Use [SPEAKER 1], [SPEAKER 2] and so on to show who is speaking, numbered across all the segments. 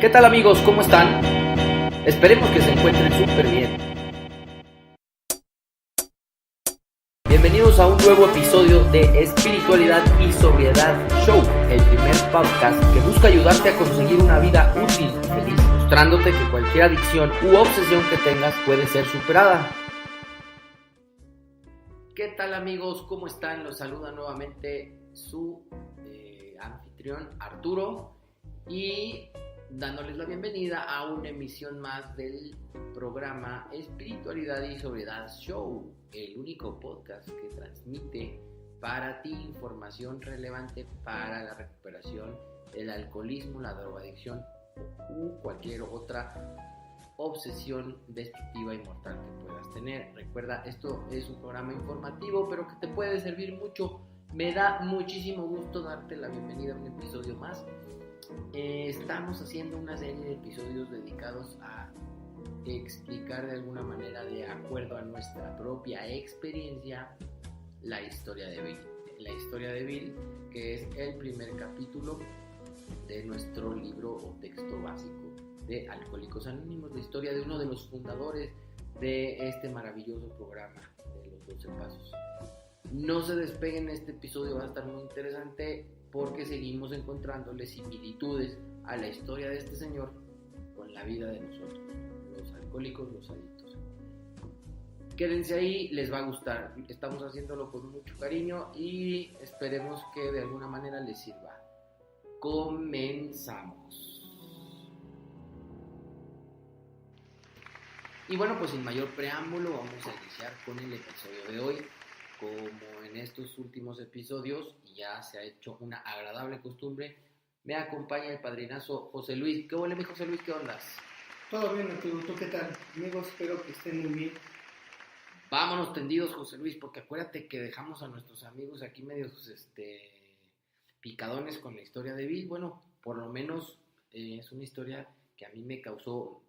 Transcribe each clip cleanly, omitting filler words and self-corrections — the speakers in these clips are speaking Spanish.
[SPEAKER 1] ¿Qué tal amigos? ¿Cómo están? Esperemos que se encuentren súper bien. Bienvenidos a un nuevo episodio de Espiritualidad y Sobriedad Show, el primer podcast que busca ayudarte a conseguir una vida útil y feliz, mostrándote que cualquier adicción u obsesión que tengas puede ser superada. ¿Qué tal amigos? ¿Cómo están? Los saluda nuevamente su anfitrión Arturo y dándoles la bienvenida a una emisión más del programa Espiritualidad y Sobriedad Show, el único podcast que transmite para ti información relevante para la recuperación del alcoholismo, la drogadicción u cualquier otra obsesión destructiva y mortal que puedas tener. Recuerda, esto es un programa informativo, pero que te puede servir mucho. Me da muchísimo gusto darte la bienvenida a un episodio más. Estamos haciendo una serie de episodios dedicados a explicar de alguna manera, de acuerdo a nuestra propia experiencia, la historia de Bill. La historia de Bill, que es el primer capítulo de nuestro libro o texto básico de Alcohólicos Anónimos, la historia de uno de los fundadores de este maravilloso programa de los 12 pasos. No se despeguen, este episodio va a estar muy interesante porque seguimos encontrándole similitudes a la historia de este señor con la vida de nosotros, los alcohólicos, los adictos. Quédense ahí, les va a gustar. Estamos haciéndolo con mucho cariño y esperemos que de alguna manera les sirva. Comenzamos. Y bueno, pues sin mayor preámbulo vamos a iniciar con el episodio de hoy. Como en estos últimos episodios ya se ha hecho una agradable costumbre, me acompaña el padrinazo José Luis. ¿Qué huele, mi José Luis? ¿Qué ondas?
[SPEAKER 2] Todo bien, Arturo. ¿Tú qué tal? Amigos, espero que estén muy bien.
[SPEAKER 1] Vámonos tendidos, José Luis, porque acuérdate que dejamos a nuestros amigos aquí medios picadones con la historia de Bill. Bueno, por lo menos es una historia que a mí me causó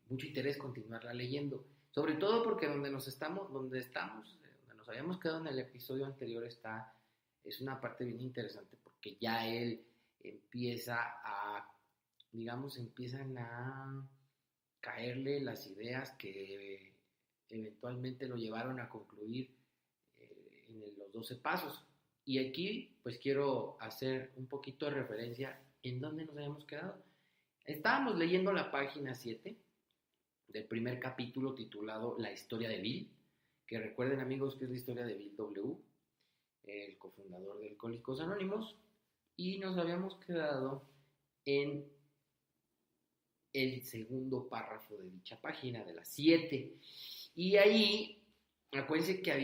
[SPEAKER 1] mucho interés continuarla leyendo, sobre todo porque donde nos habíamos quedado en el episodio anterior es una parte bien interesante, porque ya él empiezan a caerle las ideas que eventualmente lo llevaron a concluir en los 12 pasos. Y aquí pues quiero hacer un poquito de referencia en dónde nos habíamos quedado. Estábamos leyendo la página 7 del primer capítulo titulado La historia de Bill, que recuerden amigos que es la historia de Bill W., el cofundador de Alcohólicos Anónimos, y nos habíamos quedado en el segundo párrafo de dicha página, de las 7, y ahí acuérdense que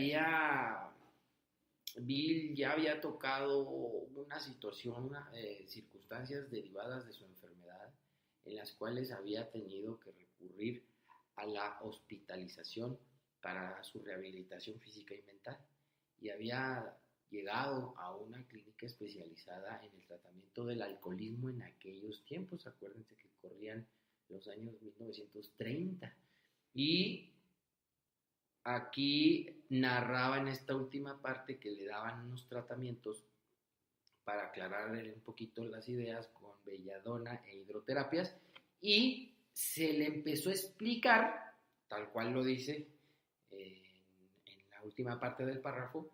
[SPEAKER 1] Bill ya había tocado una situación, circunstancias derivadas de su enfermedad, en las cuales había tenido que recurrir a la hospitalización para su rehabilitación física y mental, y había llegado a una clínica especializada en el tratamiento del alcoholismo en aquellos tiempos. Acuérdense que corrían los años 1930, y aquí narraba en esta última parte que le daban unos tratamientos para aclararle un poquito las ideas con belladona e hidroterapias, y se le empezó a explicar, tal cual lo dice en la última parte del párrafo,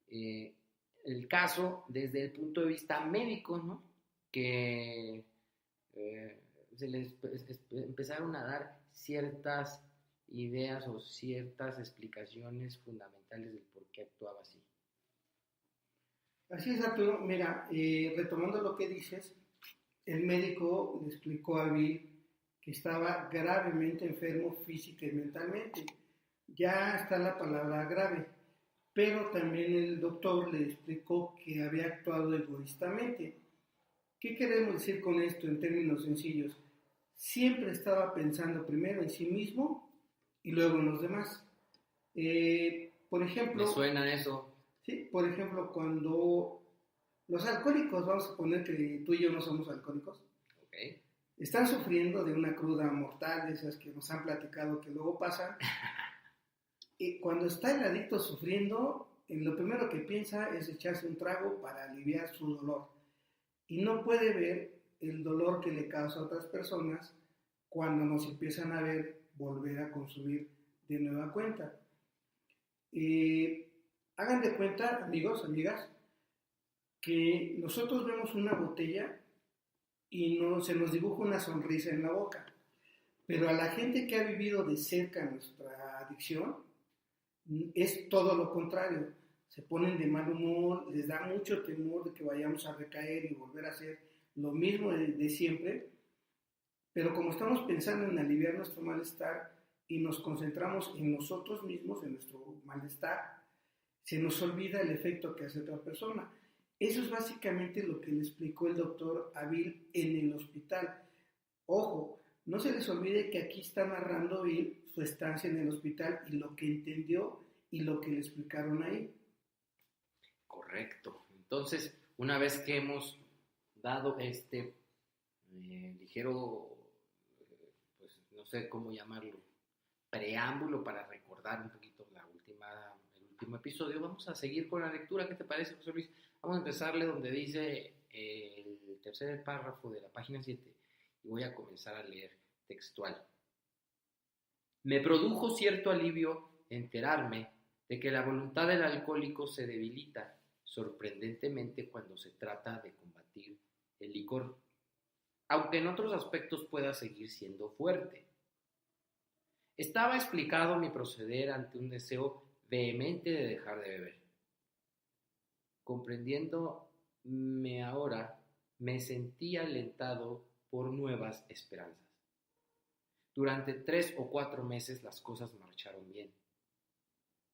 [SPEAKER 1] el caso desde el punto de vista médico, ¿no? Que se les empezaron a dar ciertas ideas o ciertas explicaciones fundamentales del por qué actuaba así.
[SPEAKER 2] Así es, Arturo. Mira, retomando lo que dices, el médico le explicó a Bill que estaba gravemente enfermo física y mentalmente. Ya está la palabra grave, pero también el doctor le explicó que había actuado egoístamente. ¿Qué queremos decir con esto en términos sencillos? Siempre estaba pensando primero en sí mismo y luego en los demás. Por ejemplo,
[SPEAKER 1] ¿Me suena eso?
[SPEAKER 2] Sí, por ejemplo, cuando los alcohólicos, vamos a poner que tú y yo no somos alcohólicos,
[SPEAKER 1] Okay.
[SPEAKER 2] están sufriendo de una cruda mortal, de esas que nos han platicado que luego pasan, y cuando está el adicto sufriendo, lo primero que piensa es echarse un trago para aliviar su dolor, y no puede ver el dolor que le causa a otras personas cuando nos empiezan a ver volver a consumir de nueva cuenta. Hagan de cuenta, amigos, amigas, que nosotros vemos una botella y se nos dibuja una sonrisa en la boca, pero a la gente que ha vivido de cerca nuestra adicción es todo lo contrario. Se ponen de mal humor, les da mucho temor de que vayamos a recaer y volver a hacer lo mismo de siempre, pero como estamos pensando en aliviar nuestro malestar y nos concentramos en nosotros mismos, en nuestro malestar, se nos olvida el efecto que hace otra persona. Eso es básicamente lo que le explicó el doctor Avil en el hospital. Ojo, no se les olvide que aquí está narrando él su estancia en el hospital y lo que entendió y lo que le explicaron ahí.
[SPEAKER 1] Correcto. Entonces, una vez que hemos dado este ligero, pues no sé cómo llamarlo, preámbulo para recordar un poquito el último episodio, vamos a seguir con la lectura. ¿Qué te parece, José Luis? Vamos a empezarle donde dice el tercer párrafo de la página 7 y voy a comenzar a leer textual. Me produjo cierto alivio enterarme de que la voluntad del alcohólico se debilita sorprendentemente cuando se trata de combatir el licor, aunque en otros aspectos pueda seguir siendo fuerte. Estaba explicado mi proceder ante un deseo vehemente de dejar de beber. Comprendiéndome ahora, me sentí alentado por nuevas esperanzas. Durante 3 o 4 meses las cosas marcharon bien.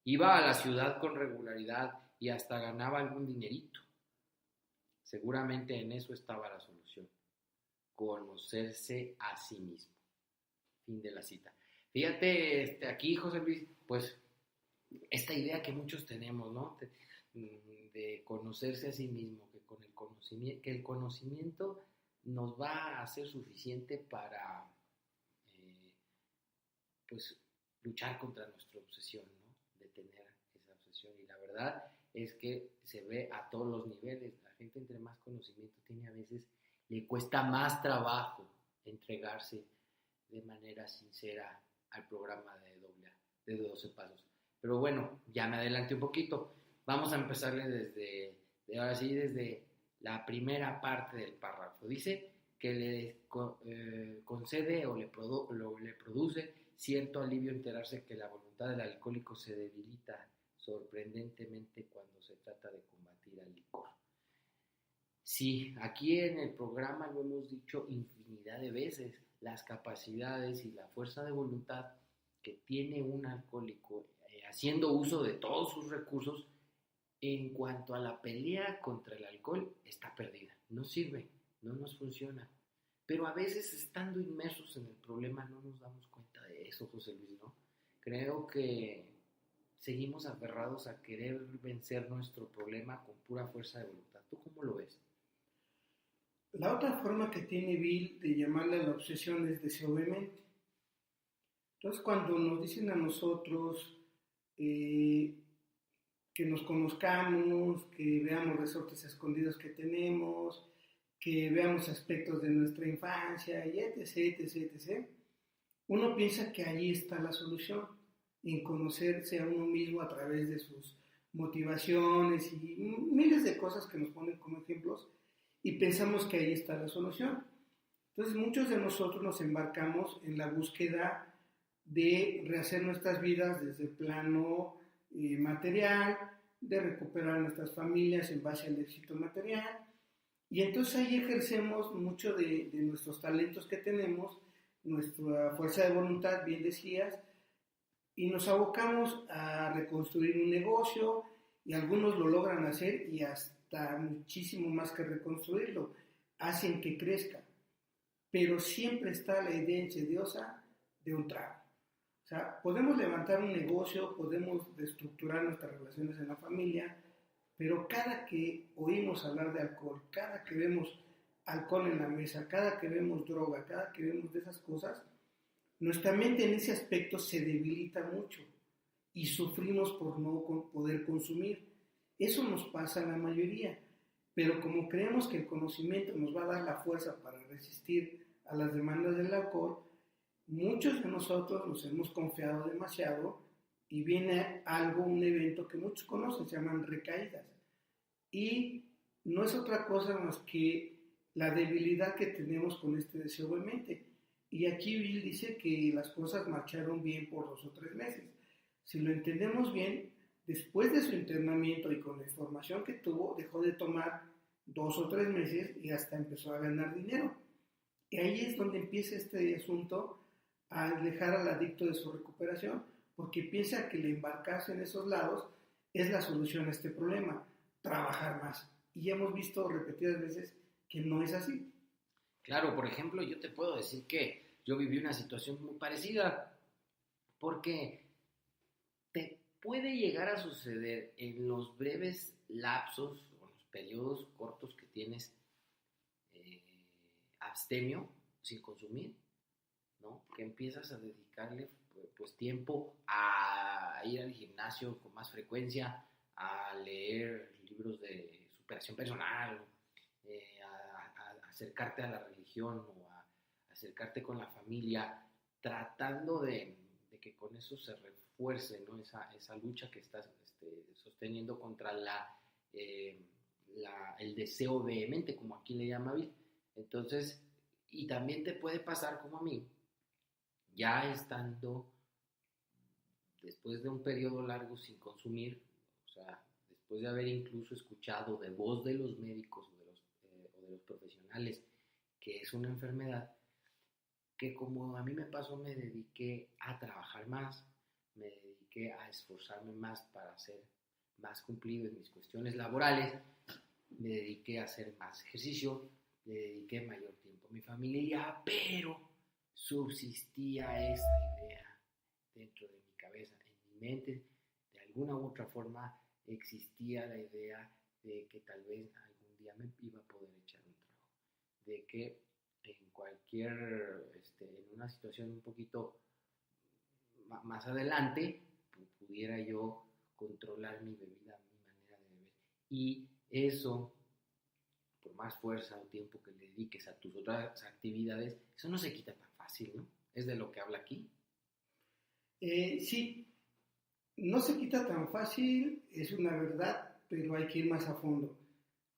[SPEAKER 1] Iba a la ciudad con regularidad y hasta ganaba algún dinerito. Seguramente en eso estaba la solución. Conocerse a sí mismo. Fin de la cita. Fíjate, aquí, José Luis, pues, esta idea que muchos tenemos, ¿no? De conocerse a sí mismo, que el conocimiento nos va a ser suficiente para, pues, luchar contra nuestra obsesión, ¿no? De tener esa obsesión. Y la verdad es que se ve a todos los niveles. La gente entre más conocimiento tiene, a veces le cuesta más trabajo entregarse de manera sincera al programa de 12 pasos. Pero bueno, ya me adelanté un poquito. Vamos a empezarle desde la primera parte del párrafo. Dice que le concede o le produce cierto alivio enterarse que la voluntad del alcohólico se debilita sorprendentemente cuando se trata de combatir al licor. Sí, aquí en el programa lo hemos dicho infinidad de veces, las capacidades y la fuerza de voluntad que tiene un alcohólico haciendo uso de todos sus recursos en cuanto a la pelea contra el alcohol está perdida, no sirve, no nos funciona. Pero a veces estando inmersos en el problema no nos damos cuenta de eso, José Luis, ¿no? Creo que seguimos aferrados a querer vencer nuestro problema con pura fuerza de voluntad. ¿Tú cómo lo ves?
[SPEAKER 2] La otra forma que tiene Bill de llamarle a la obsesión es deseo vehemente. Entonces, cuando nos dicen a nosotros que nos conozcamos, que veamos resortes escondidos que tenemos, que veamos aspectos de nuestra infancia, y etc., etc., etc., uno piensa que allí está la solución, en conocerse a uno mismo a través de sus motivaciones y miles de cosas que nos ponen como ejemplos, y pensamos que ahí está la solución. Entonces, muchos de nosotros nos embarcamos en la búsqueda de rehacer nuestras vidas desde el plano material, de recuperar nuestras familias en base al éxito material, y entonces ahí ejercemos mucho de nuestros talentos que tenemos, nuestra fuerza de voluntad, bien decías, y nos abocamos a reconstruir un negocio, y algunos lo logran hacer y hasta muchísimo más que reconstruirlo, hacen que crezca, pero siempre está la idea insidiosa de un trago. O sea, podemos levantar un negocio, podemos reestructurar nuestras relaciones en la familia, pero cada que oímos hablar de alcohol, cada que vemos alcohol en la mesa, cada que vemos droga, cada que vemos de esas cosas, nuestra mente en ese aspecto se debilita mucho y sufrimos por no poder consumir. Eso nos pasa a la mayoría. pero como creemos que el conocimiento nos va a dar la fuerza para resistir a las demandas del alcohol, muchos de nosotros nos hemos confiado demasiado y viene un evento que muchos conocen, se llaman recaídas. Y no es otra cosa más que la debilidad que tenemos con este deseo de mente. Y aquí Bill dice que las cosas marcharon bien por 2 o 3 meses. Si lo entendemos bien, después de su internamiento y con la información que tuvo, dejó de tomar 2 o 3 meses y hasta empezó a ganar dinero. Y ahí es donde empieza este asunto a alejar al adicto de su recuperación, porque piensa que el embarcarse en esos lados es la solución a este problema, trabajar más. Y ya hemos visto repetidas veces que no es así.
[SPEAKER 1] Claro, por ejemplo, yo te puedo decir que yo viví una situación muy parecida, porque te puede llegar a suceder en los breves lapsos o los periodos cortos que tienes abstemio sin consumir, ¿no? Que empiezas a dedicarle pues tiempo a ir al gimnasio con más frecuencia, a leer libros de superación personal, a acercarte a la religión o a acercarte con la familia, tratando de que con eso se refuerce, ¿no? esa lucha que estás sosteniendo contra el deseo vehemente, como aquí le llama Bill. Entonces, y también te puede pasar como a mí, ya estando después de un periodo largo sin consumir, o sea, después de haber incluso escuchado de voz de los médicos o de los profesionales que es una enfermedad, que como a mí me pasó, me dediqué a trabajar más, me dediqué a esforzarme más para ser más cumplido en mis cuestiones laborales, me dediqué a hacer más ejercicio, le dediqué mayor tiempo a mi familia, pero subsistía esa idea dentro de mi cabeza, en mi mente, de alguna u otra forma existía la idea de que tal vez algún día me iba a poder echar un trago, de que en cualquier, en una situación un poquito más adelante, pudiera yo controlar mi bebida, mi manera de beber. Y eso, por más fuerza o tiempo que le dediques a tus otras actividades, eso no se quita tan fácil, ¿no? Es de lo que habla aquí.
[SPEAKER 2] Sí, no se quita tan fácil, es una verdad, pero hay que ir más a fondo.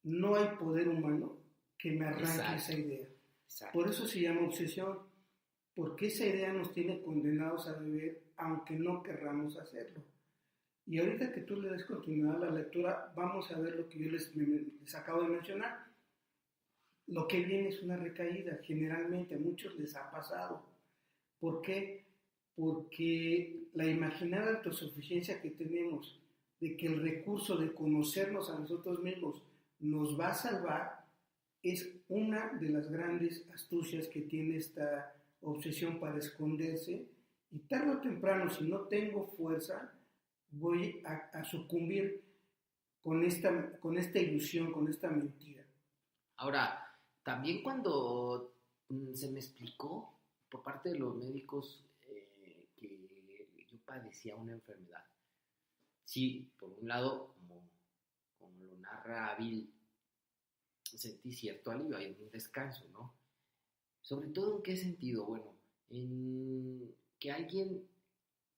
[SPEAKER 2] No hay poder humano que me arranque esa idea. Exacto. Por eso se llama obsesión, porque esa idea nos tiene condenados a beber aunque no querramos hacerlo. Y ahorita que tú le des continuidad a la lectura, vamos a ver lo que yo les acabo de mencionar. Lo que viene es una recaída, generalmente a muchos les ha pasado. ¿Por qué? Porque la imaginada autosuficiencia que tenemos, de que el recurso de conocernos a nosotros mismos nos va a salvar, es una de las grandes astucias que tiene esta obsesión para esconderse, y tarde o temprano, si no tengo fuerza, voy a sucumbir con esta ilusión, con esta mentira.
[SPEAKER 1] Ahora, también cuando se me explicó por parte de los médicos que yo padecía una enfermedad, sí, por un lado, como lo narra Bill, sentí cierto alivio, hay un descanso, ¿no? Sobre todo, ¿en qué sentido? Bueno, en que alguien,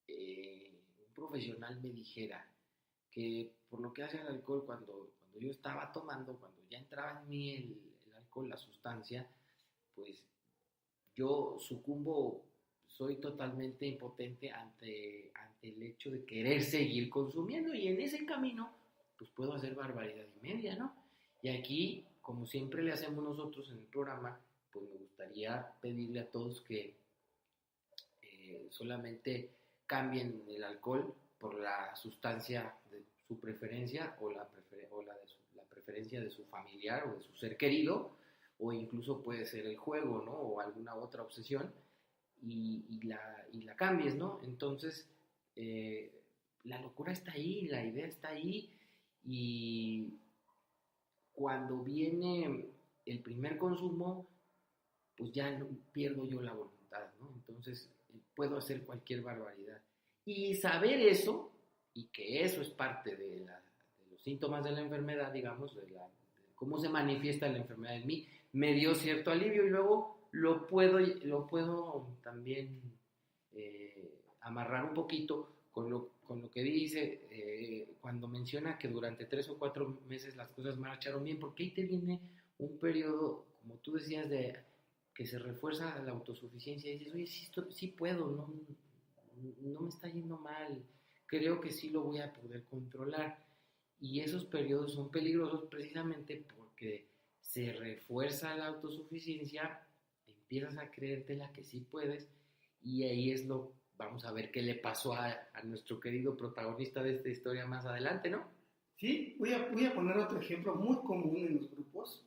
[SPEAKER 1] un profesional me dijera que por lo que hace al alcohol, cuando yo estaba tomando, cuando ya entraba en mí el alcohol, la sustancia, pues yo sucumbo, soy totalmente impotente ante el hecho de querer seguir consumiendo, y en ese camino pues puedo hacer barbaridad y media, ¿no? Y aquí, como siempre le hacemos nosotros en el programa, pues me gustaría pedirle a todos que solamente cambien el alcohol por la sustancia de su preferencia o la preferencia de su familiar o de su ser querido, o incluso puede ser el juego, ¿no? O alguna otra obsesión, y la cambies, ¿no? Entonces, la locura está ahí, la idea está ahí, y cuando viene el primer consumo, pues ya no, pierdo yo la voluntad, ¿no? Entonces, puedo hacer cualquier barbaridad. Y saber eso, y que eso es parte de los síntomas de la enfermedad, digamos, del cómo se manifiesta la enfermedad en mí, me dio cierto alivio y luego lo puedo también amarrar un poquito con lo que dice cuando menciona que durante 3 o 4 meses las cosas marcharon bien, porque ahí te viene un periodo, como tú decías, de que se refuerza la autosuficiencia y dices, oye, sí puedo, no me está yendo mal, creo que sí lo voy a poder controlar. Y esos periodos son peligrosos precisamente porque se refuerza la autosuficiencia, empiezas a creértela que sí puedes, y ahí vamos a ver qué le pasó a nuestro querido protagonista de esta historia más adelante, ¿no?
[SPEAKER 2] Sí, voy a poner otro ejemplo muy común en los grupos.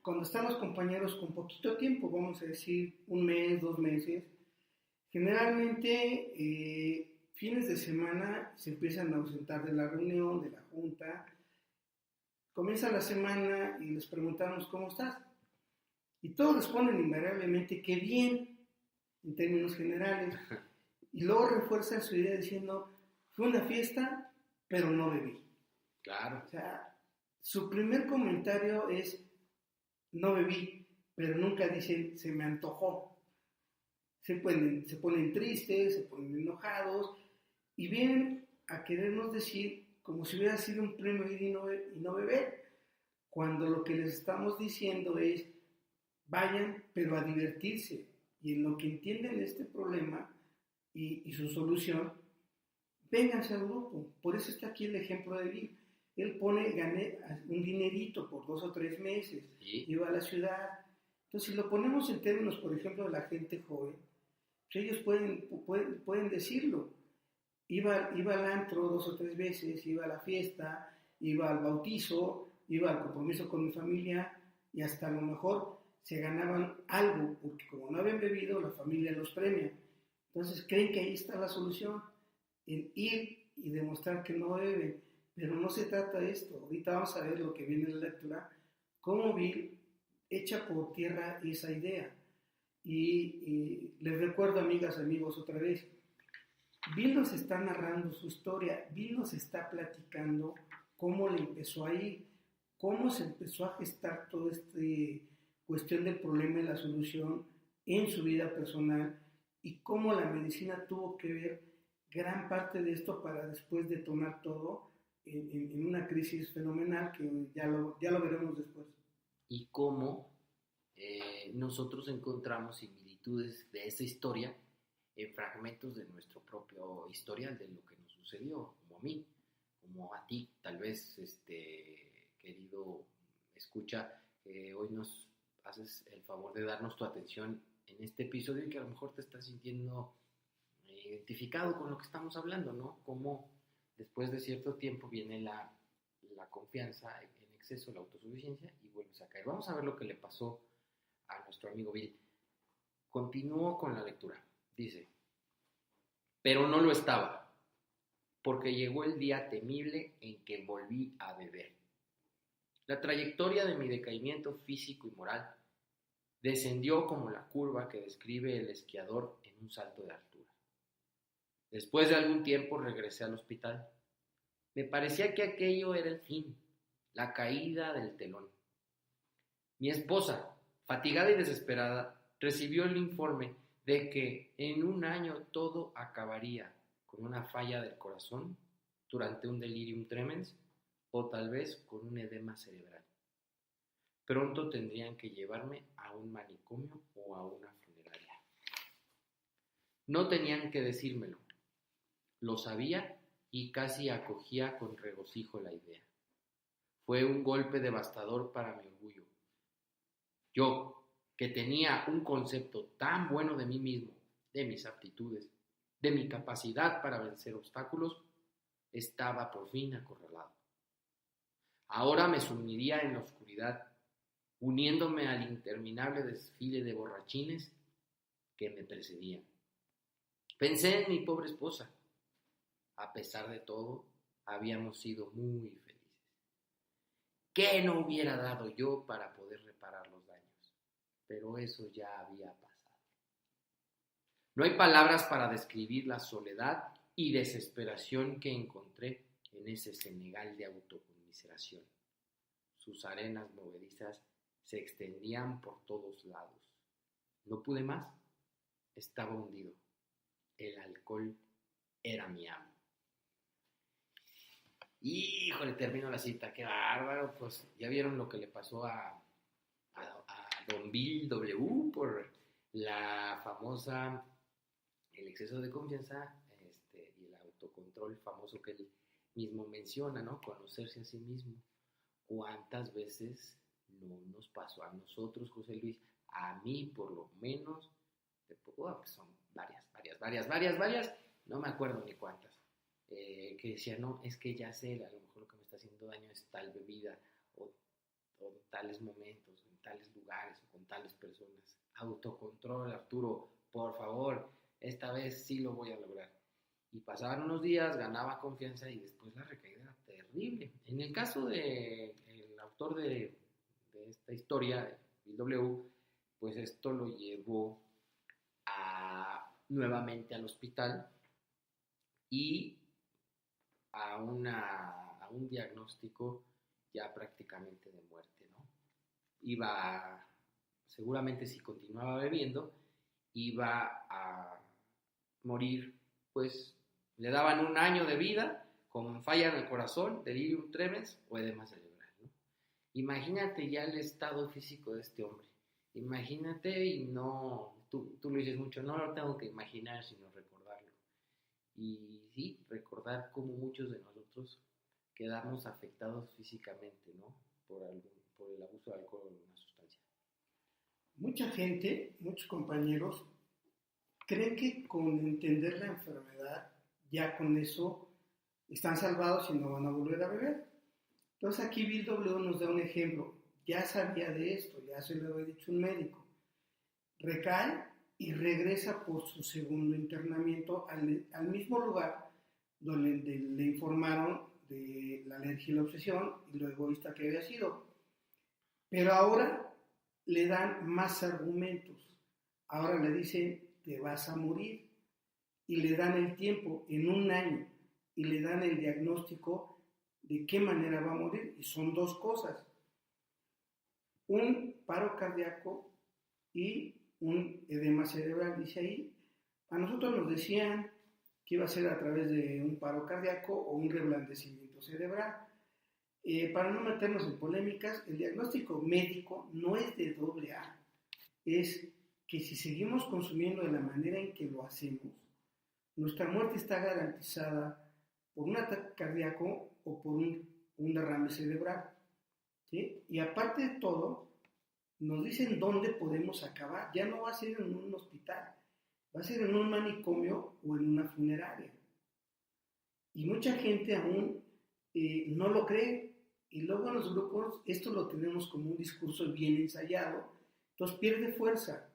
[SPEAKER 2] Cuando están los compañeros con poquito tiempo, vamos a decir 1 mes, 2 meses, generalmente fines de semana se empiezan a ausentar de la reunión, de la junta. Comienza la semana y les preguntamos cómo estás. Y todos responden invariablemente que bien, en términos generales. Y luego refuerzan su idea diciendo, fue una fiesta, pero no bebí.
[SPEAKER 1] Claro.
[SPEAKER 2] O sea, su primer comentario es, no bebí, pero nunca dicen, se me antojó. Se ponen tristes, se ponen enojados y vienen a querernos decir como si hubiera sido un premio ir y no beber, cuando lo que les estamos diciendo es, vayan, pero a divertirse. Y en lo que entienden este problema y su solución, vénganse al grupo. Por eso está aquí el ejemplo de Bill. Él gané un dinerito por 2 o 3 meses, ¿sí? Iba a la ciudad. Entonces, si lo ponemos en términos, por ejemplo, de la gente joven, pues ellos pueden decirlo. Iba al antro 2 o 3 veces, iba a la fiesta, iba al bautizo, iba al compromiso con mi familia y hasta a lo mejor se ganaban algo, porque como no habían bebido, la familia los premia. Entonces creen que ahí está la solución, en ir y demostrar que no beben. Pero no se trata de esto. Ahorita vamos a ver lo que viene en la lectura, cómo Bill echa por tierra esa idea. Y les recuerdo, amigas, amigos, otra vez, Bill nos está narrando su historia, Bill nos está platicando cómo le empezó a ir, cómo se empezó a gestar toda esta cuestión del problema y la solución en su vida personal y cómo la medicina tuvo que ver gran parte de esto para después detonar todo en una crisis fenomenal que ya lo veremos después.
[SPEAKER 1] Y cómo nosotros encontramos similitudes de esa historia en fragmentos de nuestro propio historial, de lo que nos sucedió, como a mí, como a ti, tal vez, querido escucha, hoy nos haces el favor de darnos tu atención en este episodio y que a lo mejor te estás sintiendo identificado con lo que estamos hablando, ¿no? Cómo después de cierto tiempo viene la confianza en exceso, la autosuficiencia y vuelves a caer. Vamos a ver lo que le pasó a nuestro amigo Bill. Continúo con la lectura. Dice, pero no lo estaba, porque llegó el día temible en que volví a beber. La trayectoria de mi decaimiento físico y moral descendió como la curva que describe el esquiador en un salto de altura. Después de algún tiempo regresé al hospital. Me parecía que aquello era el fin, la caída del telón. Mi esposa, fatigada y desesperada, recibió el informe de que en 1 año todo acabaría con una falla del corazón durante un delirium tremens o tal vez con un edema cerebral. Pronto tendrían que llevarme a un manicomio o a una funeraria. No tenían que decírmelo. Lo sabía y casi acogía con regocijo la idea. Fue un golpe devastador para mi orgullo. Yo, que tenía un concepto tan bueno de mí mismo, de mis aptitudes, de mi capacidad para vencer obstáculos, estaba por fin acorralado. Ahora me sumiría en la oscuridad, uniéndome al interminable desfile de borrachines que me precedían. Pensé en mi pobre esposa. A pesar de todo, habíamos sido muy felices. ¿Qué no hubiera dado yo para poder reparar los daños? Pero eso ya había pasado. No hay palabras para describir la soledad y desesperación que encontré en ese Senegal de autoconmiseración. sus arenas movedizas se extendían por todos lados. No pude más, estaba hundido. El alcohol era mi amo. Híjole, termino la cita, qué bárbaro. Pues ya vieron lo que le pasó a Don Bill W. por la famosa, el exceso de confianza y el autocontrol famoso que él mismo menciona, ¿no? Conocerse a sí mismo. ¿Cuántas veces no nos pasó a nosotros, José Luis? A mí, por lo menos, pues son varias, no me acuerdo ni cuántas, que decía, no, es que ya sé, a lo mejor lo que me está haciendo daño es tal bebida, o en tales momentos, en tales lugares, o con tales personas. Autocontrol, Arturo, por favor, esta vez sí lo voy a lograr. Y pasaban unos días, ganaba confianza y después la recaída era terrible. En el caso del autor de esta historia, Bill W., pues esto lo llevó nuevamente al hospital y a un diagnóstico ya prácticamente de muerte, ¿no? Seguramente si continuaba bebiendo, iba a morir, pues le daban 1 año de vida con falla en el corazón, delirium tremens o edema cerebral, ¿no? Imagínate ya el estado físico de este hombre. Imagínate y no, tú lo dices mucho, no lo tengo que imaginar, sino recordarlo. Y sí, recordar cómo muchos de nosotros quedamos afectados físicamente, ¿no? Por el abuso de alcohol o de una sustancia.
[SPEAKER 2] Mucha gente, muchos compañeros, creen que con entender la enfermedad, ya con eso están salvados y no van a volver a beber. Entonces aquí Bill W. nos da un ejemplo. Ya sabía de esto, ya se lo había dicho un médico. Recae y regresa por su segundo internamiento al mismo lugar donde le informaron de la alergia y la obsesión y lo egoísta que había sido. Pero ahora le dan más argumentos. Ahora le dicen, te vas a morir. Y le dan el tiempo, en 1 año, y le dan el diagnóstico de qué manera va a morir. Y son 2 cosas. Un paro cardíaco y un edema cerebral, dice ahí. A nosotros nos decían que iba a ser a través de un paro cardíaco o un reblandecimiento cerebral. Para no meternos en polémicas, el diagnóstico médico no es de AA, es que si seguimos consumiendo de la manera en que lo hacemos, nuestra muerte está garantizada por un ataque cardíaco o por un derrame cerebral, ¿sí? Y aparte de todo, nos dicen dónde podemos acabar. Ya no va a ser en un hospital, va a ser en un manicomio o en una funeraria. Y mucha gente aún no lo cree. Y luego en los grupos esto lo tenemos como un discurso bien ensayado, entonces pierde fuerza,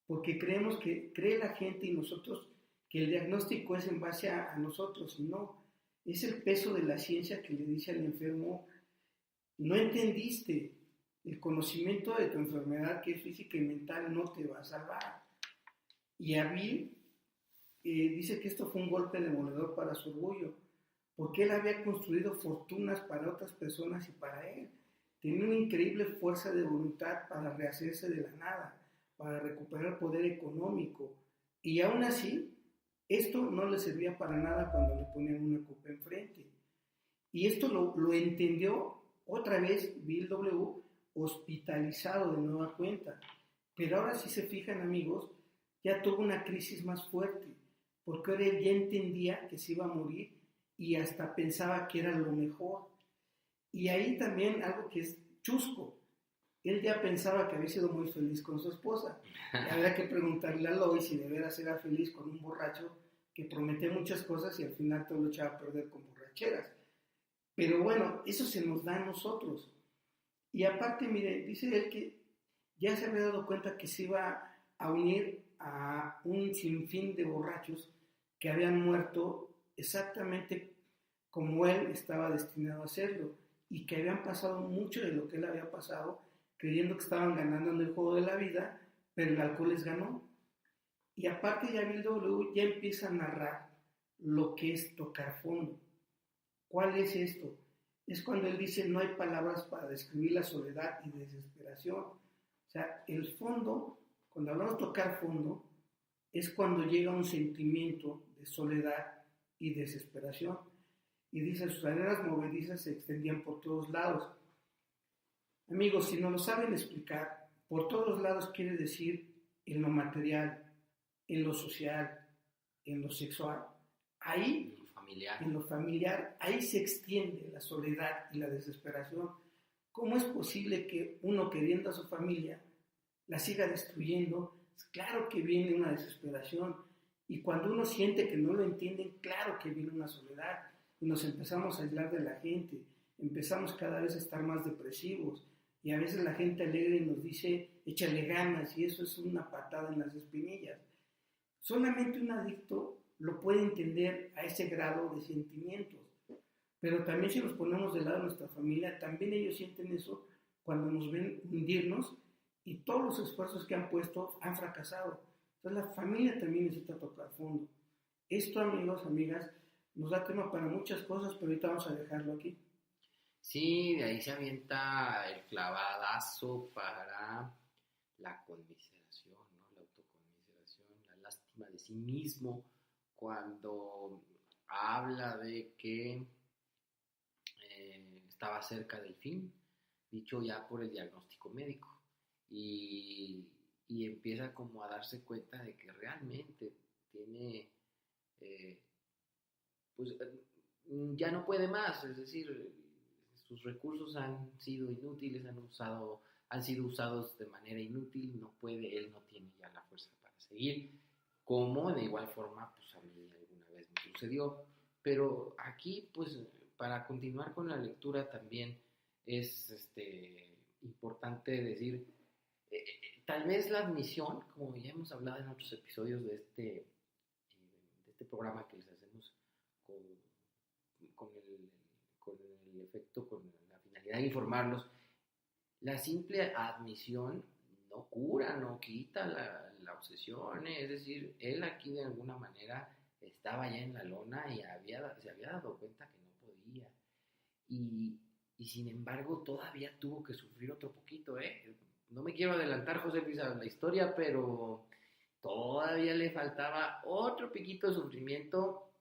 [SPEAKER 2] porque cree la gente y nosotros que el diagnóstico es en base a nosotros, y no, es el peso de la ciencia que le dice al enfermo, no entendiste, el conocimiento de tu enfermedad que es física y mental no te va a salvar. Y Bill dice que esto fue un golpe demoledor para su orgullo, porque él había construido fortunas para otras personas y para él. Tenía una increíble fuerza de voluntad para rehacerse de la nada, para recuperar poder económico. Y aún así, esto no le servía para nada cuando le ponían una copa enfrente. Y esto lo entendió otra vez Bill W., hospitalizado de nueva cuenta. Pero ahora si se fijan, amigos, ya tuvo una crisis más fuerte, porque ahora él ya entendía que se iba a morir y hasta pensaba que era lo mejor. Y ahí también algo que es chusco. Él ya pensaba que había sido muy feliz con su esposa. Y había que preguntarle a Lois si de veras era feliz con un borracho que prometía muchas cosas y al final todo lo echaba a perder con borracheras. Pero bueno, eso se nos da a nosotros. Y aparte, mire, dice él que ya se había dado cuenta que se iba a unir a un sinfín de borrachos que habían muerto exactamente como él estaba destinado a hacerlo, y que habían pasado mucho de lo que él había pasado, creyendo que estaban ganando en el juego de la vida, pero el alcohol les ganó. Y aparte ya Bill W. ya empieza a narrar lo que es tocar fondo. ¿Cuál es esto? es cuando él dice no hay palabras para describir la soledad y desesperación. O sea, el fondo, cuando hablamos de tocar fondo, es cuando llega un sentimiento de soledad y desesperación. Y dice, sus arenas movedizas se extendían por todos lados. Amigos, si no lo saben explicar, por todos lados quiere decir en lo material, en lo social, en lo sexual. Ahí, en lo familiar, ahí se extiende la soledad y la desesperación. ¿Cómo es posible que uno queriendo a su familia la siga destruyendo? Claro que viene una desesperación. Y cuando uno siente que no lo entienden, claro que viene una soledad. Y nos empezamos a aislar de la gente. Empezamos cada vez a estar más depresivos. Y a veces la gente alegre nos dice, échale ganas, y eso es una patada en las espinillas. Solamente un adicto lo puede entender a ese grado de sentimientos. Pero también si nos ponemos del lado de nuestra familia, también ellos sienten eso cuando nos ven hundirnos y todos los esfuerzos que han puesto han fracasado. Entonces la familia también necesita tocar fondo. Esto, amigos, amigas, nos da tema para muchas cosas, pero ahorita vamos a dejarlo aquí.
[SPEAKER 1] Sí, de ahí se avienta el clavadazo para la conmiseración, ¿no? La autoconmiseración, la lástima de sí mismo, cuando habla de que estaba cerca del fin, dicho ya por el diagnóstico médico, y empieza como a darse cuenta de que realmente tiene, eh, pues ya no puede más, es decir, sus recursos han sido inútiles, han sido usados de manera inútil, no puede, él no tiene ya la fuerza para seguir, como de igual forma pues a mí alguna vez me sucedió, pero aquí pues para continuar con la lectura también es importante decir, tal vez la admisión, como ya hemos hablado en otros episodios de este programa que les hacemos con, con el con el efecto, con la finalidad de informarlos, la simple admisión no cura, no quita la obsesión, es decir, él aquí de alguna manera estaba ya en la lona y se había dado cuenta que no podía. Y, y sin embargo todavía tuvo que sufrir otro poquito, ¿eh? No me quiero adelantar, José Luis, a la historia, pero todavía le faltaba otro piquito de sufrimiento,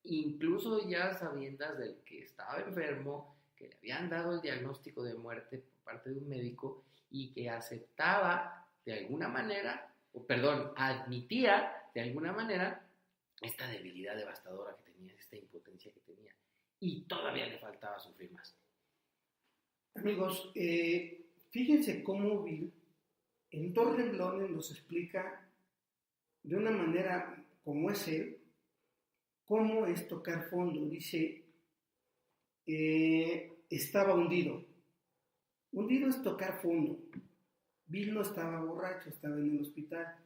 [SPEAKER 1] incluso ya sabiendas del que estaba enfermo, que le habían dado el diagnóstico de muerte por parte de un médico y que aceptaba de alguna manera, o perdón, admitía de alguna manera esta debilidad devastadora que tenía, esta impotencia que tenía. Y todavía le faltaba sufrir más.
[SPEAKER 2] Amigos, fíjense cómo Bill en 2 renglones nos explica de una manera como es él, cómo es tocar fondo. Dice, estaba hundido. Hundido es tocar fondo. Bill no estaba borracho, estaba en el hospital.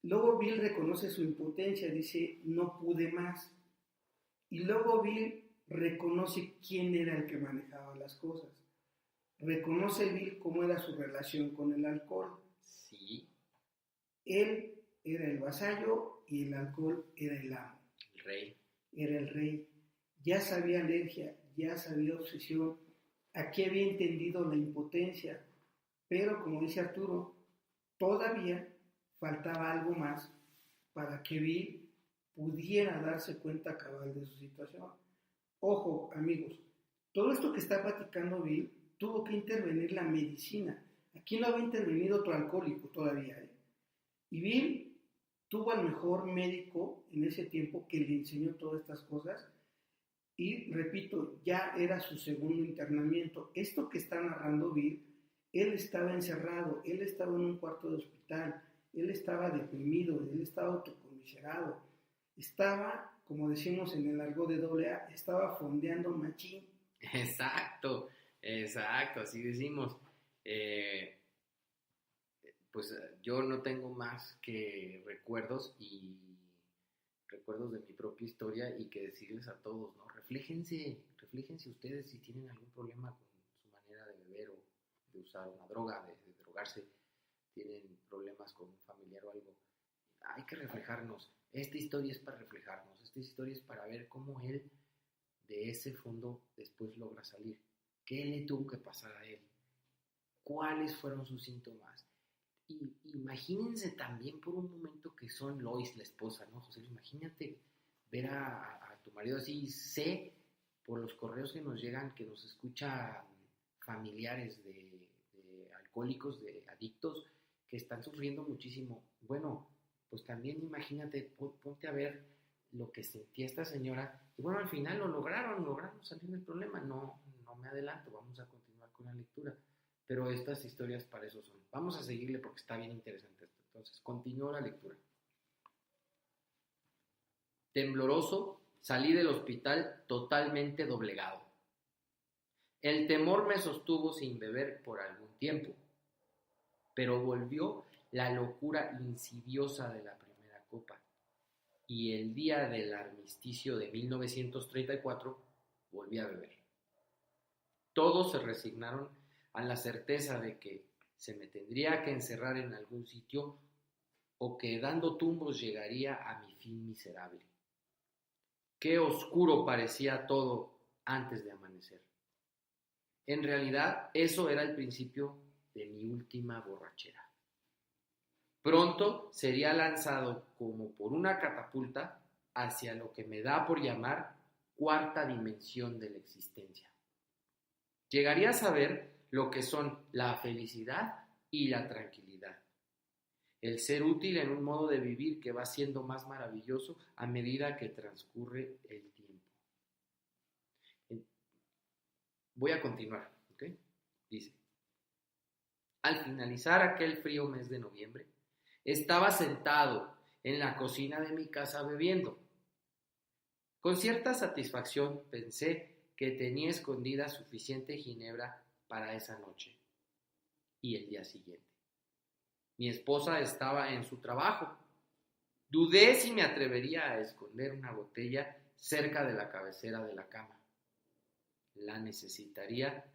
[SPEAKER 2] Luego Bill reconoce su impotencia, dice, no pude más. Y luego Bill reconoce quién era el que manejaba las cosas. Reconoce Bill cómo era su relación con el alcohol.
[SPEAKER 1] Sí.
[SPEAKER 2] Él era el vasallo y el alcohol era el amo.
[SPEAKER 1] El rey.
[SPEAKER 2] Era el rey. Ya sabía alergia, ya sabía obsesión. Aquí había entendido la impotencia. Pero, como dice Arturo, todavía faltaba algo más para que Bill pudiera darse cuenta cabal de su situación. Ojo, amigos, todo esto que está platicando Bill tuvo que intervenir la medicina. Aquí no había intervenido otro alcohólico todavía, ¿eh? Y Bill tuvo al mejor médico en ese tiempo que le enseñó todas estas cosas. Y repito, ya era su segundo internamiento. Esto que está narrando Bill, él estaba encerrado, él estaba en un cuarto de hospital, él estaba deprimido, él estaba autocomiserado, estaba, como decimos en el argot de AA, estaba fondeando machín.
[SPEAKER 1] Exacto, así decimos. Pues yo no tengo más que recuerdos de mi propia historia y que decirles a todos, ¿no? Refléjense ustedes si tienen algún problema con su manera de beber o de usar una droga, de drogarse, tienen problemas con un familiar o algo. Hay que reflejarnos. Esta historia es para reflejarnos, esta historia es para ver cómo él de ese fondo después logra salir. ¿Qué le tuvo que pasar a él? ¿Cuáles fueron sus síntomas? Y imagínense también por un momento que son Lois, la esposa, ¿no, José? Imagínate ver a tu marido así. Sé por los correos que nos llegan, que nos escuchan familiares de alcohólicos, de adictos, que están sufriendo muchísimo. Bueno, pues también imagínate, ponte a ver lo que sentía esta señora. Y bueno, al final lo lograron salir del problema. No me adelanto, vamos a continuar con la lectura. Pero estas historias para eso son. Vamos a seguirle porque está bien interesante esto. Entonces, continúo la lectura. Tembloroso, salí del hospital totalmente doblegado. El temor me sostuvo sin beber por algún tiempo, pero volvió la locura insidiosa de la primera copa, y el día del armisticio de 1934 volví a beber. Todos se resignaron a la certeza de que se me tendría que encerrar en algún sitio o que dando tumbos llegaría a mi fin miserable. Qué oscuro parecía todo antes de amanecer. En realidad, eso era el principio de mi última borrachera. Pronto sería lanzado como por una catapulta hacia lo que me da por llamar cuarta dimensión de la existencia. Llegaría a saber lo que son la felicidad y la tranquilidad. El ser útil en un modo de vivir que va siendo más maravilloso a medida que transcurre el tiempo. Voy a continuar, ¿ok? Dice: al finalizar aquel frío mes de noviembre, estaba sentado en la cocina de mi casa bebiendo. Con cierta satisfacción pensé que tenía escondida suficiente ginebra para esa noche y el día siguiente. Mi esposa estaba en su trabajo. Dudé si me atrevería a esconder una botella cerca de la cabecera de la cama. La necesitaría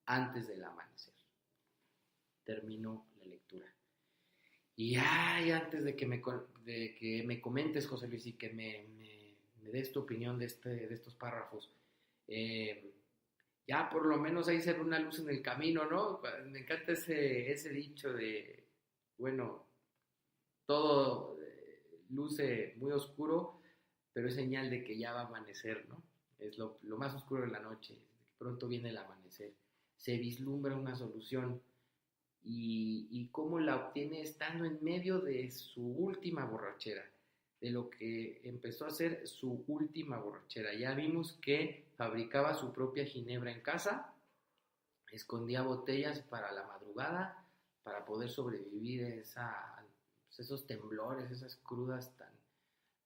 [SPEAKER 1] antes del amanecer. Termino la lectura. Y antes de que me comentes, José Luis, y que me des tu opinión de estos párrafos, ya por lo menos ahí se ve una luz en el camino, ¿no? Me encanta ese dicho de, bueno, todo luce muy oscuro, pero es señal de que ya va a amanecer, ¿no? Es lo más oscuro de la noche, pronto viene el amanecer. Se vislumbra una solución y cómo la obtiene estando en medio de su última borrachera, de lo que empezó a ser su última borrachera. Ya vimos que fabricaba su propia ginebra en casa, escondía botellas para la madrugada, para poder sobrevivir esos temblores, esas crudas tan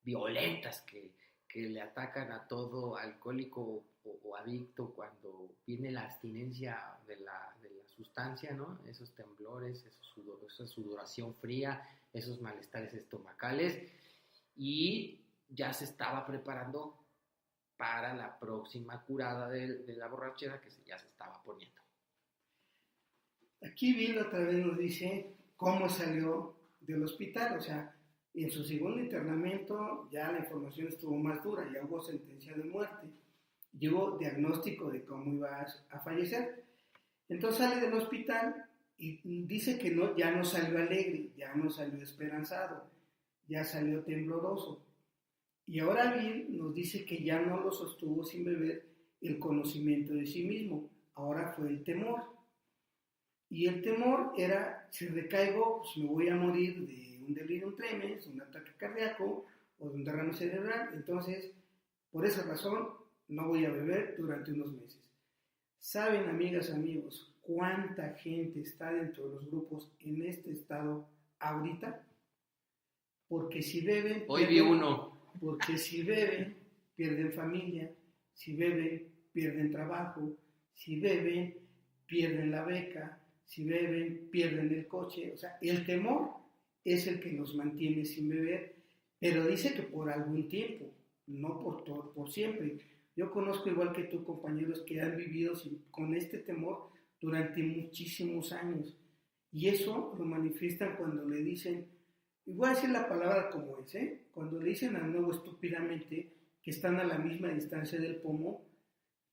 [SPEAKER 1] violentas que le atacan a todo alcohólico o adicto cuando viene la abstinencia de la sustancia, ¿no? Esos temblores, esa sudoración fría, esos malestares estomacales, y ya se estaba preparando para la próxima curada de la borrachera que ya se estaba poniendo.
[SPEAKER 2] Aquí Bill otra vez nos dice cómo salió del hospital. O sea, en su segundo internamiento ya la información estuvo más dura, ya hubo sentencia de muerte, llegó diagnóstico de cómo iba a fallecer. Entonces sale del hospital y dice que ya no salió alegre, ya no salió esperanzado, ya salió tembloroso. Y ahora Bill nos dice que ya no lo sostuvo sin beber el conocimiento de sí mismo, ahora fue el temor. Y el temor era, si recaigo, pues me voy a morir de un delirium tremens, un ataque cardíaco o de un derrame cerebral. Entonces, por esa razón, no voy a beber durante unos meses. ¿Saben, amigas, amigos, cuánta gente está dentro de los grupos en este estado ahorita? Porque si beben...
[SPEAKER 1] Hoy vi uno.
[SPEAKER 2] Porque si beben, pierden familia. Si beben, pierden trabajo. Si beben, pierden la beca. Si beben, pierden el coche. O sea, el temor es el que nos mantiene sin beber, pero dice que por algún tiempo, no por siempre. Yo conozco, igual que tú, compañeros que han vivido con este temor durante muchísimos años, y eso lo manifiestan cuando le dicen, y voy a decir la palabra como es, cuando le dicen al nuevo estúpidamente que están a la misma distancia del pomo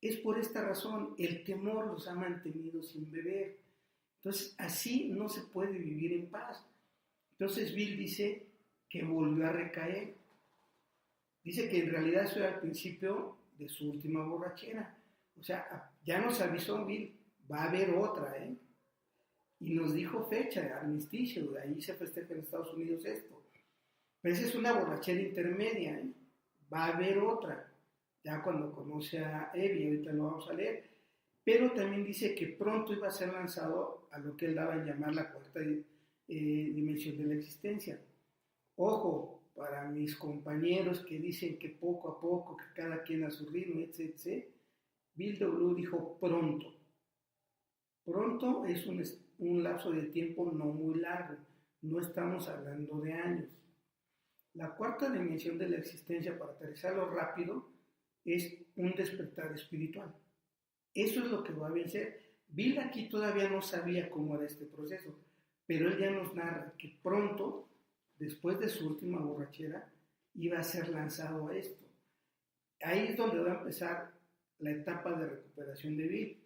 [SPEAKER 2] Es por esta razón, el temor los ha mantenido sin beber. Entonces, así no se puede vivir en paz. Entonces, Bill dice que volvió a recaer. Dice que en realidad eso era el principio de su última borrachera. O sea, ya nos avisó Bill, va a haber otra, ¿eh? Y nos dijo fecha, armisticio, de ahí se festeja en Estados Unidos esto. Pero esa es una borrachera intermedia, ¿eh? Va a haber otra, ya cuando conoce a Evie, ahorita lo vamos a leer. Pero también dice que pronto iba a ser lanzado a lo que él daba en llamar la cuarta dimensión de la existencia. Ojo, para mis compañeros que dicen que poco a poco, que cada quien a su ritmo, etc. Bill W. dijo pronto. Pronto es un lapso de tiempo no muy largo, no estamos hablando de años. La cuarta dimensión de la existencia, para aterrizarlo rápido, es un despertar espiritual. Eso es lo que va a vencer. Bill aquí todavía no sabía cómo era este proceso, pero él ya nos narra que pronto, después de su última borrachera, iba a ser lanzado a esto. Ahí es donde va a empezar la etapa de recuperación de Bill.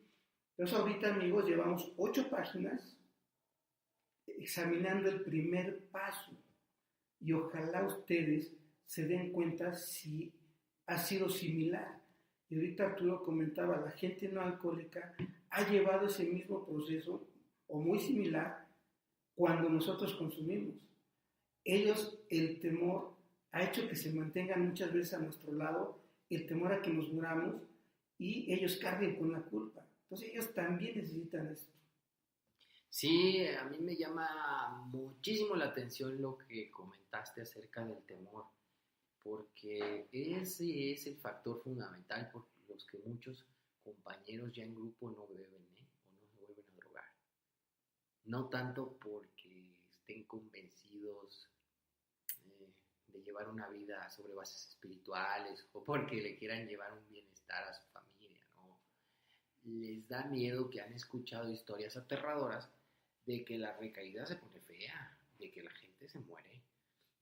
[SPEAKER 2] Entonces ahorita, amigos, llevamos 8 páginas examinando el primer paso y ojalá ustedes se den cuenta si ha sido similar. Y ahorita Arturo comentaba, la gente no alcohólica ha llevado ese mismo proceso o muy similar cuando nosotros consumimos. Ellos, el temor ha hecho que se mantengan muchas veces a nuestro lado, el temor a que nos muramos y ellos carguen con la culpa. Entonces ellos también necesitan esto.
[SPEAKER 1] Sí, a mí me llama muchísimo la atención lo que comentaste acerca del temor, porque ese es el factor fundamental por los que muchos compañeros ya en grupo no beben, o no se vuelven a drogar. No tanto porque estén convencidos de llevar una vida sobre bases espirituales o porque le quieran llevar un bienestar a su familia, ¿no? Les da miedo, que han escuchado historias aterradoras de que la recaída se pone fea, de que la gente se muere,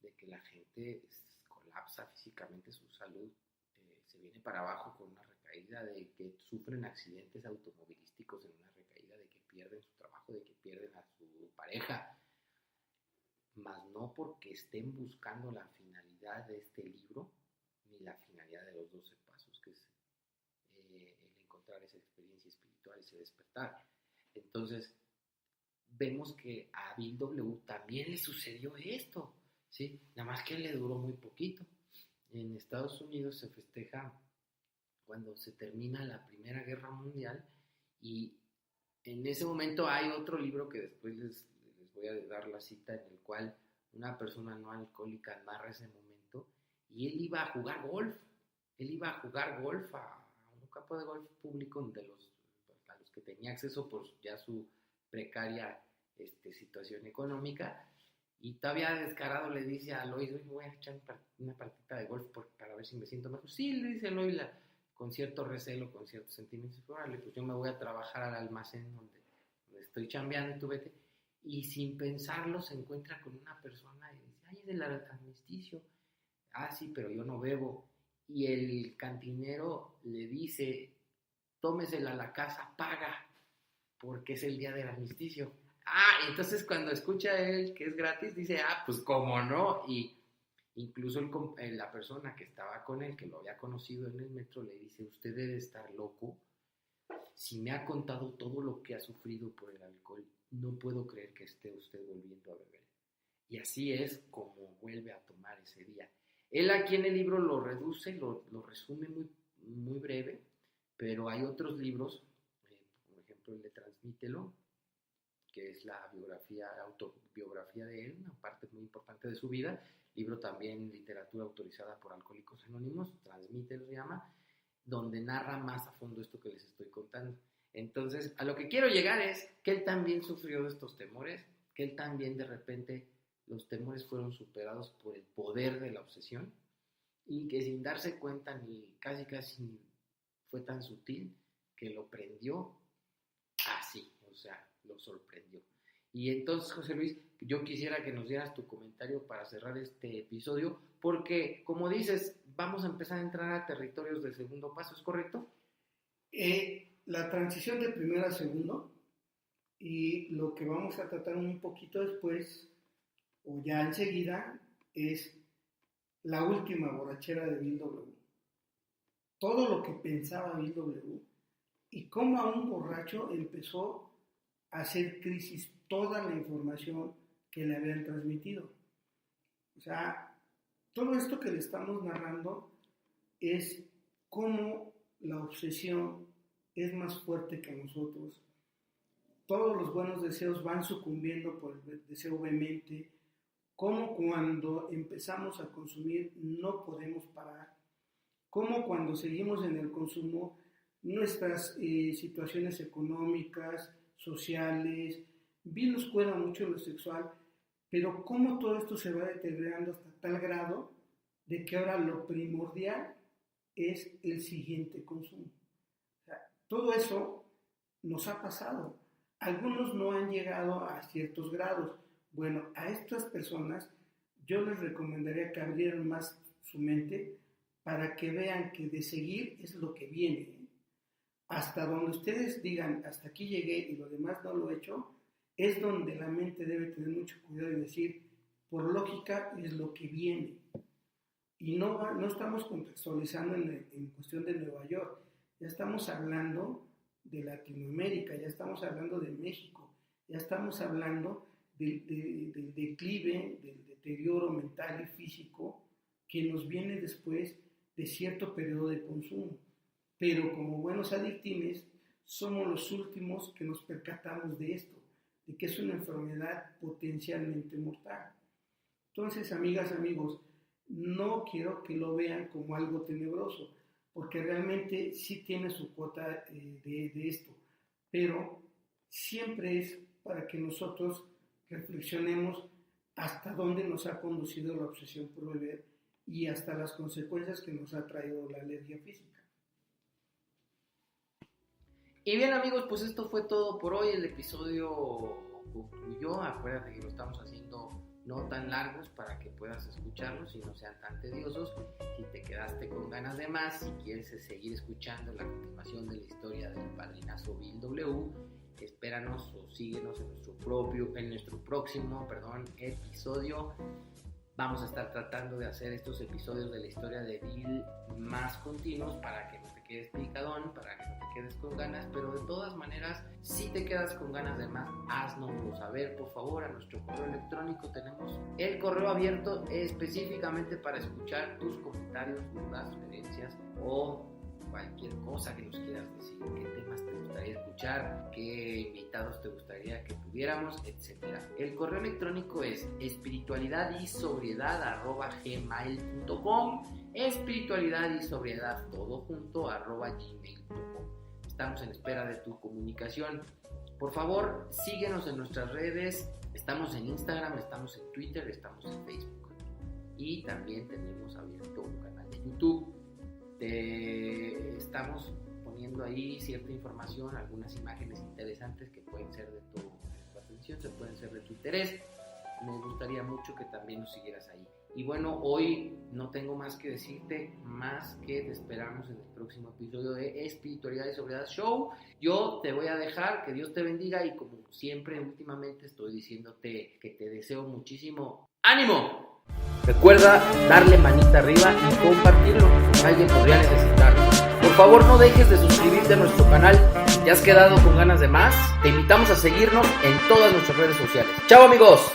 [SPEAKER 1] de que la gente colapsa físicamente, su salud se viene para abajo con una recaída, de que sufren accidentes automovilísticos en una recaída, de que pierden su trabajo, de que pierden a su pareja, mas no porque estén buscando la finalidad de este libro, ni la finalidad de los 12 pasos, que es el encontrar esa experiencia espiritual, ese despertar. Entonces, vemos que a Bill W. también le sucedió esto, ¿sí? Nada más que le duró muy poquito. En Estados Unidos se festeja cuando se termina la Primera Guerra Mundial y en ese momento hay otro libro que después les voy a dar la cita, en el cual una persona no alcohólica narra ese momento y él iba a jugar golf. Él iba a jugar golf a un campo de golf público a los que tenía acceso por ya su precaria situación económica, y todavía descarado le dice a Lois, voy a echar una partita de golf para ver si me siento mejor. Sí, le dice Lois con cierto recelo, con ciertos sentimientos, órale, pues yo me voy a trabajar al almacén donde estoy chambeando y tú vete. Y sin pensarlo se encuentra con una persona y dice, ay, es del armisticio. Ah, sí, pero yo no bebo. Y el cantinero le dice, tómesela a la casa, paga, porque es el día del armisticio. Ah, entonces cuando escucha él que es gratis, dice, ah, pues cómo no. Y incluso la persona que estaba con él, que lo había conocido en el metro, le dice, usted debe estar loco. Si me ha contado todo lo que ha sufrido por el alcohol, no puedo creer que esté usted volviendo a beber. Y así es como vuelve a tomar ese día. Él aquí en el libro lo reduce, lo resume muy, muy breve, pero hay otros libros, por ejemplo el de Transmítelo, que es la autobiografía de él, una parte muy importante de su vida, libro también literatura autorizada por Alcohólicos Anónimos, Transmítelo se llama, donde narra más a fondo esto que les estoy contando. Entonces, a lo que quiero llegar es que él también sufrió de estos temores, que él también de repente los temores fueron superados por el poder de la obsesión y que sin darse cuenta ni casi fue tan sutil que lo prendió así, o sea, lo sorprendió. Y entonces, José Luis, yo quisiera que nos dieras tu comentario para cerrar este episodio, porque, como dices, vamos a empezar a entrar a territorios del segundo paso, ¿es correcto?
[SPEAKER 2] La transición de primero a segundo, y lo que vamos a tratar un poquito después, o ya enseguida, es la última borrachera de Bill W. Todo lo que pensaba Bill W. y cómo a un borracho empezó a hacer crisis toda la información que le habían transmitido. O sea, todo esto que le estamos narrando es cómo la obsesión es más fuerte que nosotros. Todos los buenos deseos van sucumbiendo por el deseo vehemente, cómo cuando empezamos a consumir no podemos parar, cómo cuando seguimos en el consumo nuestras situaciones económicas, sociales, bien nos cuida mucho lo sexual, pero cómo todo esto se va deteriorando hasta tal grado de que ahora lo primordial es el siguiente consumo. O sea, todo eso nos ha pasado. Algunos no han llegado a ciertos grados. Bueno, a estas personas yo les recomendaría que abrieran más su mente para que vean que de seguir es lo que viene. Hasta donde ustedes digan, hasta aquí llegué y lo demás no lo he hecho, es donde la mente debe tener mucho cuidado y decir, por lógica es lo que viene. Y no estamos contextualizando en cuestión de Nueva York, ya estamos hablando de Latinoamérica, ya estamos hablando de México, ya estamos hablando del declive, del deterioro mental y físico que nos viene después de cierto periodo de consumo. Pero como buenos adictines, somos los últimos que nos percatamos de esto, de que es una enfermedad potencialmente mortal. Entonces, amigas, amigos, no quiero que lo vean como algo tenebroso, porque realmente sí tiene su cuota de esto, pero siempre es para que nosotros reflexionemos hasta dónde nos ha conducido la obsesión por beber y hasta las consecuencias que nos ha traído la alergia física.
[SPEAKER 1] Y bien, amigos, pues esto fue todo por hoy. El episodio concluyó. Acuérdate que lo estamos haciendo no tan largos para que puedas escucharlos y no sean tan tediosos. Si te quedaste con ganas de más, si quieres seguir escuchando la continuación de la historia del padrinazo Bill W., espéranos o síguenos en nuestro próximo episodio. Vamos a estar tratando de hacer estos episodios de la historia de Bill más continuos para que no te quedes picadón, para que no te quedes con ganas, pero de todas maneras, si te quedas con ganas de más, haznoslo saber, por favor. A nuestro correo electrónico tenemos el correo abierto específicamente para escuchar tus comentarios, dudas, sugerencias o cualquier cosa que nos quieras decir, qué temas te gustaría escuchar, qué invitados te gustaría que tuviéramos, etc. El correo electrónico es espiritualidadisobriedad@gmail.com, espiritualidadisobriedad todo junto @gmail.com. Estamos en espera de tu comunicación. Por favor, síguenos en nuestras redes. Estamos en Instagram, estamos en Twitter, estamos en Facebook. Y también tenemos abierto un canal de YouTube. Estamos poniendo ahí cierta información, algunas imágenes interesantes que pueden ser de tu atención, se pueden ser de tu interés. Me gustaría mucho que también nos siguieras ahí. Y bueno, hoy no tengo más que decirte, más que te esperamos en el próximo episodio de Espiritualidad y Sobriedad Show. Yo te voy a dejar, que Dios te bendiga, y como siempre últimamente estoy diciéndote que te deseo muchísimo ánimo. Recuerda darle manita arriba y compartirlo, alguien podría necesitarlo. Por favor, no dejes de suscribirte a nuestro canal. Si te has quedado con ganas de más, te invitamos a seguirnos en todas nuestras redes sociales. ¡Chao, amigos!